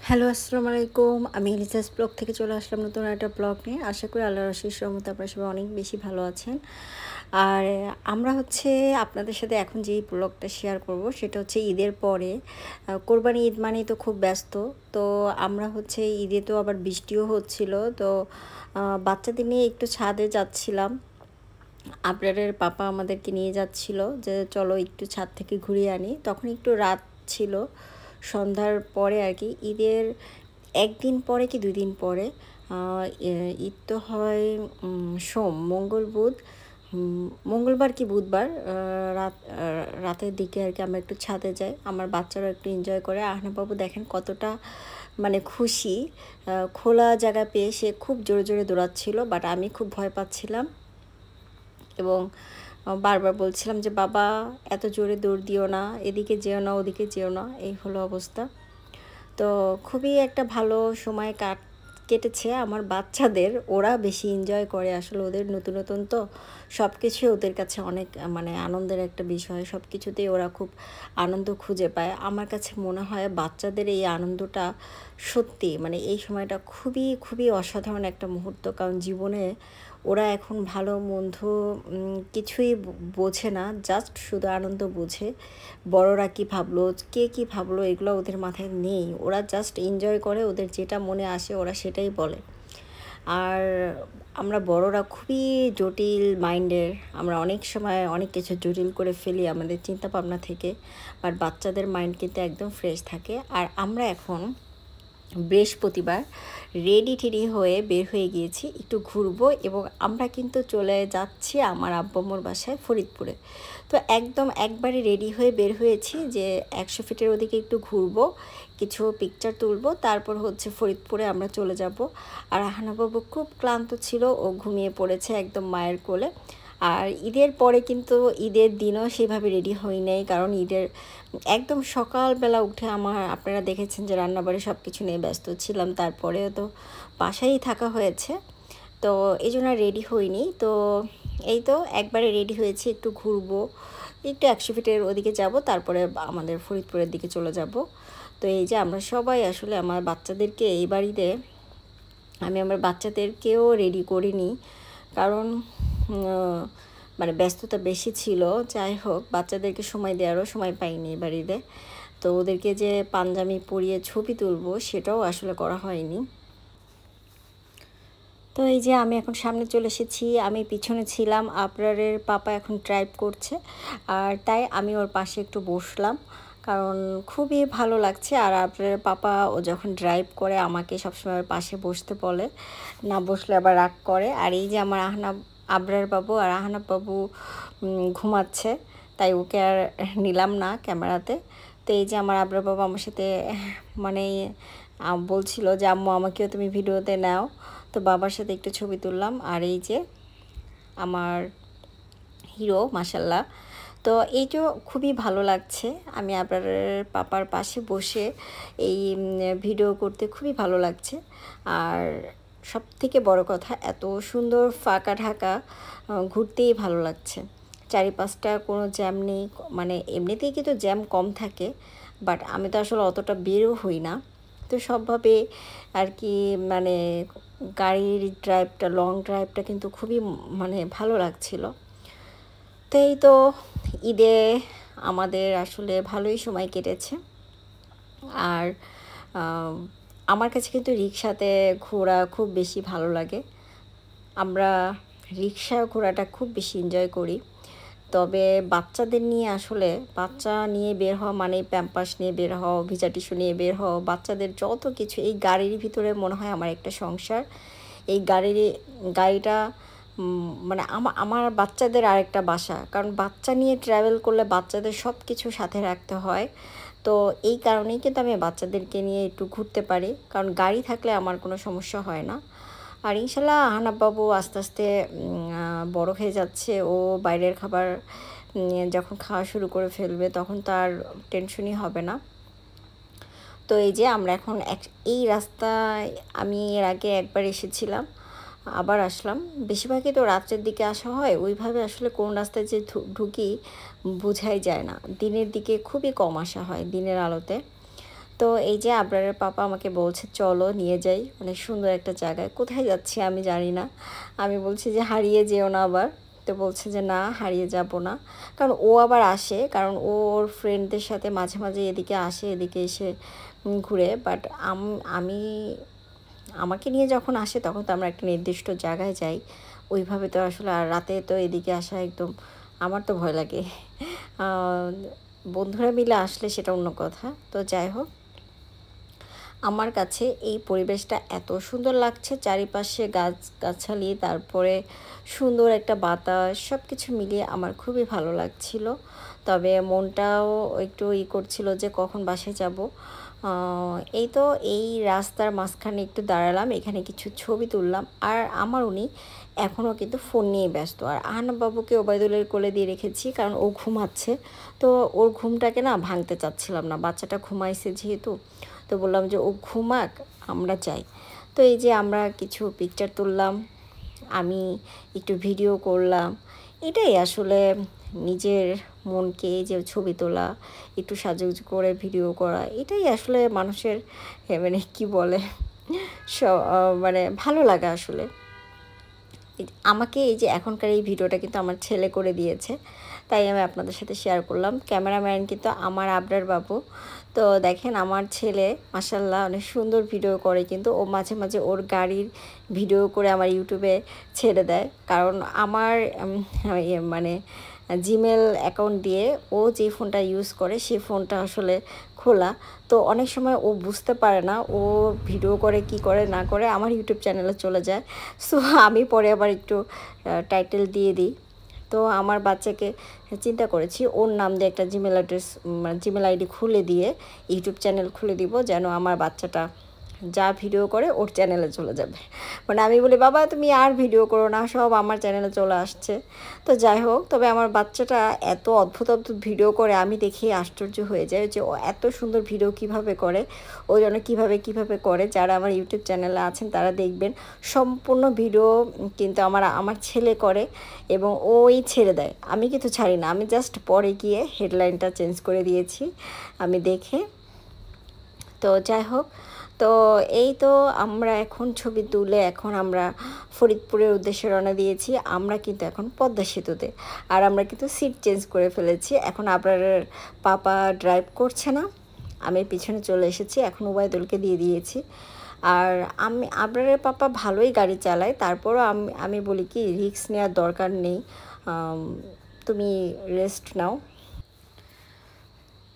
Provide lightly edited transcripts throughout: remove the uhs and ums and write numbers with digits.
Hello, আসসালামু আলাইকুম। আমি লিজাস ব্লগ থেকে চলে আসলাম নতুন একটা ব্লগ নিয়ে। আশা করি আল্লাহর অশেষ রহমতে আপনারা সবাই অনেক বেশি ভালো আছেন। আর আমরা আপনাদের সাথে এখন যেই ব্লগটা শেয়ার করব সেটা হচ্ছে ঈদের পরে। কোরবানি ঈদ মানেই তো খুব ব্যস্ত। তো আমরা ঈদে তো আবার বৃষ্টিও হচ্ছিল। তো বাচ্চাদের নিয়ে একটু ছাদে যাচ্ছিলাম। আপনাদের পাপা আমাদেরকে নিয়ে যাচ্ছিল যে চলো একটু ছাদ থেকে ঘুরিয়ে আনি। তখন একটু রাত ছিল, সন্ধ্যার পরে আর কি। ঈদের একদিন পরে কি 2 দিন পরে ঈদ তো হয় মঙ্গল বুধ, মঙ্গলবার কি বুধবার রাতের দিকে আর কি আমরা একটু ছাদে যাই। আমার বাচ্চারা একটু এনজয় করে। আহনাবাবু দেখেন কতটা মানে খুশি, খোলা জায়গা পেয়ে সে খুব জোরে জোরে দৌড়াচ্ছিল, বাট আমি খুব ভয় পাচ্ছিলাম এবং বারবার বলছিলাম যে বাবা এত জোরে দৌড় দিও না, এদিকে যেও না ওদিকে যেও না। এই হলো অবস্থা। তো খুবই একটা ভালো সময় কেটেছে আমার বাচ্চাদের। ওরা বেশি এনজয় করে, আসলে ওদের নতুন নতুন তো সব কিছু ওদের কাছে অনেক মানে আনন্দের একটা বিষয়। সব কিছুতেই ওরা খুব আনন্দ খুঁজে পায়। আমার কাছে মনে হয় বাচ্চাদের এই আনন্দটা সত্যি মানে এই সময়টা খুবই খুবই অসাধারণ একটা মুহূর্ত। কারণ জীবনে ওরা এখন ভালো মন্দ কিছুই বোঝে না, জাস্ট শুধু আনন্দ বোঝে। বড়রা কী ভাবলো, কে কী ভাবলো, এগুলো ওদের মাথায় নেই। ওরা জাস্ট এনজয় করে, ওদের যেটা মনে আসে ওরা সেটাই বলে। আর আমরা বড়রা খুবই জটিল মাইন্ডের, আমরা অনেক সময় অনেক কিছু জটিল করে ফেলি আমাদের চিন্তা ভাবনা থেকে। বাট বাচ্চাদের মাইন্ড কিন্তু একদম ফ্রেশ থাকে। আর আমরা এখন বৃহস্পতিবার রেডি টেডি হয়ে বের হয়ে গিয়েছি একটু ঘুরবো, এবং আমরা কিন্তু চলে যাচ্ছি আমার আব্বুর বাসায় ফরিদপুরে। তো একদম একবারে রেডি হয়ে বের হয়েছি যে 100 ফিটের ওদিকে একটু ঘুরবো, কিছু পিকচার তুলবো, তারপর ফরিদপুরে আমরা চলে যাব। আর আহনাবাবু খুব ক্লান্ত ছিল, ও ঘুমিয়ে পড়েছে একদম মায়ের কোলে। আর ঈদের পরে কিন্তু ঈদের দিনও সেভাবে রেডি হই নাই, কারণ ঈদের একদম সকালবেলা উঠে আপনারা দেখেছেন যে রান্নাবাড়ি সব কিছু নিয়ে ব্যস্ত ছিলাম, তারপরেও তো বাসায়ই থাকা হয়েছে। তো এই জন্য রেডি হইনি। তো এই তো একবারে রেডি হয়েছি, একটু ঘুরবো, একটু 100 ফিটের ওদিকে যাব, তারপরে আমাদের ফরিদপুরের দিকে চলে যাব। তো এই যে আমরা সবাই আসলে আমার বাচ্চাদেরকে এই বাড়িতে আমি আমার বাচ্চাদেরকেও রেডি করিনি, কারণ মানে ব্যস্ততা বেশি ছিল। যাই হোক, বাচ্চাদেরকে সময় দেওয়ারও সময় পাইনি বাড়িতে। তো ওদেরকে যে পাঞ্জাবি পরিয়ে ছবি তুলবো সেটাও আসলে করা হয়নি। তো এই যে আমি এখন সামনে চলে এসেছি, আমি পিছনে ছিলাম, আপনারের পাপা এখন ড্রাইভ করছে, আর তাই আমি ওর পাশে একটু বসলাম, কারণ খুবই ভালো লাগছে। আর আপনার পাপা ও যখন ড্রাইভ করে আমাকে সবসময় পাশে বসতে বলে, না বসলে আবার রাগ করে। আর এই যে আমার আবরার বাবু আর আহনাব বাবু ঘুমাচ্ছে, তাই ওকে আর নিলাম না ক্যামেরাতে। তো এই যে আমার আবরার বাবু আমার সাথে মানে বলছিল যে আম্মু আমাকেও তুমি ভিডিওতে নাও। তো বাবার সাথে একটু ছবি তুললাম। আর এই যে আমার হিরো মাশাল্লাহ। তো এইটা খুবই ভালো লাগছে, আমি আপনার পাপার পাশে বসে এই ভিডিও করতে খুবই ভালো লাগছে। আর সব থেকে বড় কথা, এত সুন্দর ফাঁকা ঢাকা, ঘুরতেই ভালো লাগছে। চারিপাশটা কোনো জ্যাম নেই, মানে এমনিতেই কিন্তু জ্যাম কম থাকে, বাট আমি তো আসলে অতটা বেরও হই না। তো সবভাবে আর কি মানে গাড়ির ড্রাইভটা, লং ড্রাইভটা কিন্তু খুবই মানে ভালো লাগছিল। তো এই তো ঈদে আমাদের আসলে ভালোই সময় কেটেছে। আর আমার কাছে কিন্তু রিক্সাতে ঘোরা খুব বেশি ভালো লাগে। আমরা রিক্সা ঘোরাটা খুব বেশি এনজয় করি। তবে বাচ্চাদের নিয়ে আসলে বাচ্চা নিয়ে বের হওয়া মানে প্যাম্পাস নিয়ে বের হওয়া, ভিজা টিস্যু নিয়ে বের হওয়া, বাচ্চাদের যত কিছু এই গাড়ির ভিতরে মনে হয় আমার একটা সংসার। এই গাড়িটা মানে আমার বাচ্চাদের আরেকটা বাসা, কারণ বাচ্চা নিয়ে ট্রাভেল করলে বাচ্চাদের সব কিছু সাথে রাখতে হয়। তো এই কারণেই কিন্তু আমি বাচ্চাদেরকে নিয়ে একটু ঘুরতে পারি, কারণ গাড়ি থাকলে আমার কোনো সমস্যা হয় না। আর ইনশাল্লাহ আহনাব বাবু আস্তে আস্তে বড় হয়ে যাচ্ছে, ও বাইরের খাবার যখন খাওয়া শুরু করে ফেলবে তখন তার টেনশনই হবে না। তো এই যে আমরা এখন এই রাস্তায় আমি এর আগে একবার এসেছিলাম, আবার আসলাম। বেশিরভাগই তো রাত্রের দিকে আসা হয়, ওইভাবে আসলে কোন রাস্তায় যে ঢুকি বোঝাই যায় না। দিনের দিকে খুবই কম আসা হয়, দিনের আলোতে। তো এই যে আবরারের পাপা আমাকে বলছে চলো নিয়ে যাই অনেক সুন্দর একটা জায়গায়। কোথায় যাচ্ছি আমি জানি না। আমি বলছি যে হারিয়ে যেও না আবার। তো বলছে যে না হারিয়ে যাব না, কারণ ও আবার আসে, কারণ ওর ফ্রেন্ডদের সাথে মাঝে মাঝে এদিকে আসে, এদিকে এসে ঘুরে। বাট আমি আমাকে নিয়ে যখন আসে তখন তো আমরা একটা নির্দিষ্ট জায়গায় যাই, ওইভাবে তো আসলে আর রাতে তো এদিকে আসা একদম আমার তো ভয় লাগে। বন্ধুরা মিলে আসলে সেটা অন্য কথা। তো যাই হোক, আমার কাছে এই পরিবেশটা এত সুন্দর লাগছে, চারিপাশে গাছগাছালি, তারপরে সুন্দর একটা বাতাস, সব কিছু মিলিয়ে আমার খুবই ভালো লাগছিল। তবে মনটাও একটু করছিল যে কখন বাসায় যাব। এই তো এই রাস্তার মাঝখানে একটু দাঁড়ালাম, এখানে কিছু ছবি তুললাম। আর আমার উনি এখনও কিন্তু ফোন নিয়ে ব্যস্ত। আর আহনাব বাবুকে ওবায়দুলের কোলে দিয়ে রেখেছি, কারণ ও ঘুমাচ্ছে। তো ওর ঘুমটাকে না ভাঙতে চাচ্ছিলাম না, বাচ্চাটা ঘুমাইছে যেহেতু। তো বললাম যে ও ঘুমাক, আমরা যাই। তো এই যে আমরা কিছু পিকচার তুললাম, আমি একটু ভিডিও করলাম। এটাই আসলে নিজের মনকে যে ছবি তোলা, একটু সাজুগুজু করে ভিডিও করা, এটাই আসলে মানুষের মানে কি বলে মানে ভালো লাগা আসলে। আমাকে এই যে এখনকার এই ভিডিওটা কিন্তু আমার ছেলে করে দিয়েছে, তাই আমি আপনাদের সাথে শেয়ার করলাম। ক্যামেরাম্যান কিন্তু আমার আবরার বাবু। তো দেখেন আমার ছেলে মাশাল্লাহ অনেক সুন্দর ভিডিও করে, কিন্তু ও মাঝে মাঝে ওর গাড়ির ভিডিও করে আমার ইউটিউবে ছেড়ে দেয়। কারণ আমার মানে জিমেল অ্যাকাউন্ট দিয়ে ও যে ফোনটা ইউজ করে সেই ফোনটা আসলে খোলা। তো অনেক সময় ও বুঝতে পারে না, ও ভিডিও করে কি করে না করে আমার ইউটিউব চ্যানেলে চলে যায়। সো আমি পরে আবার একটু টাইটেল দিয়ে দিই। তো আমার বাচ্চাকে চিন্তা করেছি ওর নাম দিয়ে একটা জিমেল অ্যাড্রেস, জিমেল আইডি খুলে দিয়ে ইউটিউব চ্যানেল খুলে দিব, যেন আমার বাচ্চাটা যা ভিডিও করে ওর চ্যানেলে চলে যাবে। মানে আমি বলি বাবা তুমি আর ভিডিও করো না, সব আমার চ্যানেলে চলে আসছে। তো যাই হোক, তবে আমার বাচ্চাটা এত অদ্ভুত অদ্ভুত ভিডিও করে, আমি দেখে আশ্চর্য হয়ে যাই যে ও এত সুন্দর ভিডিও কিভাবে করে, ও যেন কীভাবে করে। যারা আমার ইউটিউব চ্যানেলে আছেন তারা দেখবেন সম্পূর্ণ ভিডিও কিন্তু আমার ছেলে করে, এবং ওই ছেড়ে দেয়, আমি কিন্তু ছাড়ি না। আমি জাস্ট পরে গিয়ে হেডলাইনটা চেঞ্জ করে দিয়েছি আমি দেখে। তো যাই হোক, তো এই তো আমরা এখন ছবি তুলে এখন আমরা ফরিদপুরের উদ্দেশ্যে রওনা দিয়েছি। আমরা কিন্তু এখন পদ্মা সেতুতে, আর আমরা কিন্তু সিট চেঞ্জ করে ফেলেছি। এখন আপনার পাপা ড্রাইভ করছে না, আমি পিছনে চলে এসেছি, এখন ওবায়দুলকে দিয়ে দিয়েছি। আর আমি আবরারের পাপা ভালোই গাড়ি চালায়, তারপরও আমি বলি কি রিস্ক নেওয়ার দরকার নেই, তুমি রেস্ট নাও।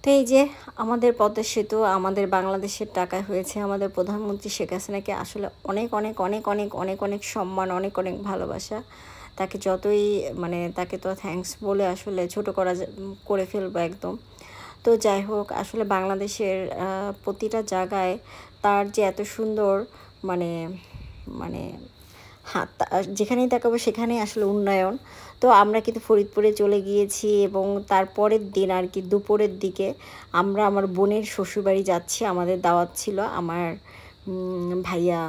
তো এই যে আমাদের পদ্মা সেতু আমাদের বাংলাদেশের টাকায় হয়েছে। আমাদের প্রধানমন্ত্রী শেখ হাসিনাকে আসলে অনেক অনেক অনেক অনেক অনেক অনেক সম্মান, অনেক অনেক ভালোবাসা। তাকে যতই মানে তাকে তো থ্যাঙ্কস বলে আসলে ছোট করে ফেলবো একদম। তো যাই হোক, আসলে বাংলাদেশের প্রতিটা জায়গায় তার যে এত সুন্দর মানে মানে হ্যাঁ, যেখানেই তাকাবো সেখানেই আসলে উন্নয়ন। তো আমরা কিন্তু ফরিদপুরে চলে গিয়েছি, এবং তারপরের দিন আর কি দুপুরের দিকে আমরা আমার বোনের শ্বশুরবাড়ি যাচ্ছি। আমাদের দাওয়াত ছিল, আমার ভাইয়া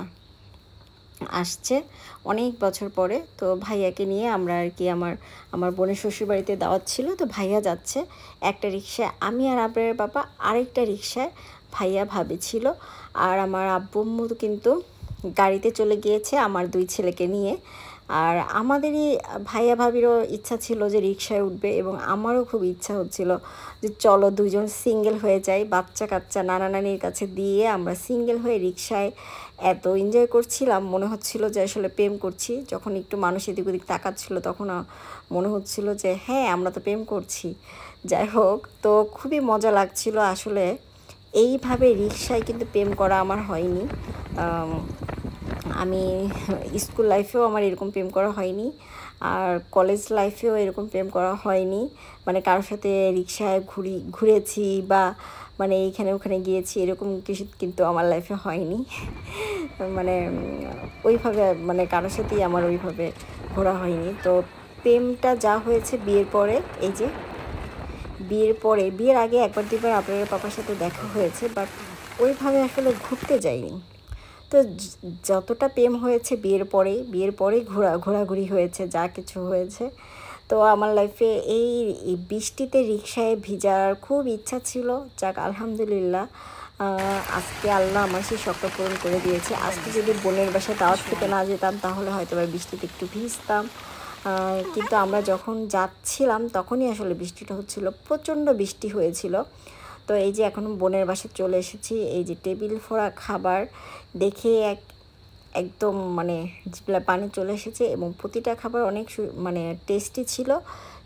আসছে অনেক বছর পরে। তো ভাইয়াকে নিয়ে আমরা আর কি আমার বোনের শ্বশুরবাড়িতে দাওয়াত ছিল, তো ভাইয়া যাচ্ছে একটা রিক্সায়, আমি আর আপনার বাবা আরেকটা রিক্সায়, ভাইয়া ভাবি ছিল। আর আমার আব্বু আম্মু কিন্তু গাড়িতে চলে গিয়েছে আমার দুই ছেলেকে নিয়ে। আর আমাদেরই ভাইয়া ভাবিরও ইচ্ছা ছিল যে রিক্সায় উঠবে, এবং আমারও খুব ইচ্ছা হচ্ছিল যে চলো দুজন সিঙ্গেল হয়ে যাই, বাচ্চা কাচ্চা নানা নানির কাছে দিয়ে আমরা সিঙ্গেল হয়ে রিক্সায় এত এনজয় করছিলাম, মনে হচ্ছিল যে আসলে প্রেম করছি। যখন একটু মানুষ এদিক ওদিক তাকাচ্ছিল তখন মনে হচ্ছিল যে হ্যাঁ আমরা তো প্রেম করছি। যাই হোক, তো খুবই মজা লাগছিল আসলে। এইভাবে রিক্সায় কিন্তু প্রেম করা আমার হয়নি। আমি স্কুল লাইফেও আমার এরকম প্রেম করা হয়নি, আর কলেজ লাইফেও এরকম প্রেম করা হয়নি। মানে কারোর সাথে রিক্সায় ঘুরেছি বা মানে এইখানে ওখানে গিয়েছি, এরকম কিছু কিন্তু আমার লাইফে হয়নি। মানে ওইভাবে মানে কারোর সাথেই আমার ওইভাবে ঘোরা হয়নি। তো প্রেমটা যা হয়েছে বিয়ের পরে, এই যে বিয়ের আগে একবার দুবার আপনার পাপার সাথে দেখা হয়েছে, বাট ওইভাবে আসলে ঘুরতে যাইনি। তো যতটা প্রেম হয়েছে বিয়ের পরেই ঘোরাঘুরি হয়েছে, যা কিছু হয়েছে। তো আমার লাইফে এই বৃষ্টিতে রিক্সায় ভিজার খুব ইচ্ছা ছিল, যাক আলহামদুলিল্লাহ আজকে আল্লাহ আমার সেই শখটা পূরণ করে দিয়েছে। আজকে যদি বোনের বাসায় দাওয়াত খেতে না যেতাম তাহলে হয়তো বা বৃষ্টিতে একটু ভিজতাম, কিন্তু আমরা যখন যাচ্ছিলাম তখনই আসলে বৃষ্টিটা হচ্ছিল, প্রচণ্ড বৃষ্টি হয়েছিল। তো এই যে এখন বোনের বাসায় চলে এসেছি, এই যে টেবিল ফোড়া খাবার দেখে একদম মানে জিভে পানি চলে এসেছে, এবং প্রতিটা খাবার অনেক মানে টেস্টি ছিল।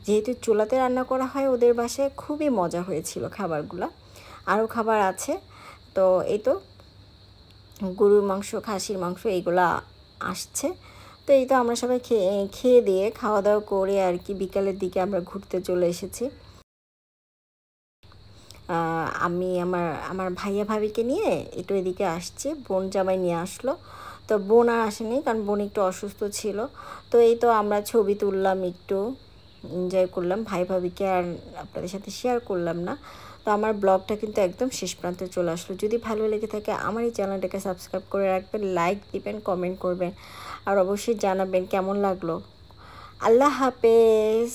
যেহেতু চুলাতে রান্না করা হয় ওদের বাসায়, খুবই মজা হয়েছিল খাবারগুলো। আরও খাবার আছে। তো এই তো গরুর মাংস, খাসির মাংস এইগুলা আসছে। তো এই তো আমরা সবাই খেয়ে খেয়ে দিয়ে খাওয়া দাওয়া করে আর কি বিকালের দিকে আমরা ঘুরতে চলে এসেছি। আমি আমার আমার ভাইয়া ভাবিকে নিয়ে একটু এদিকে আসছি, বোন জামাই নিয়ে আসলো। তো বোন আর আসেনি, কারণ বোন একটু অসুস্থ ছিল। তো এই তো আমরা ছবি তুললাম, একটু এনজয় করলাম, ভাই ভাবিকে আর আপনাদের সাথে শেয়ার করলাম না। তো আমার ব্লগটা কিন্তু একদম শেষ প্রান্তে চলে আসলো। যদি ভালো লেগে থাকে আমার এই চ্যানেলটাকে সাবস্ক্রাইব করে রাখবেন, লাইক দিবেন, কমেন্ট করবেন, আর অবশ্যই জানাবেন কেমন লাগলো। আল্লাহ হাফেজ।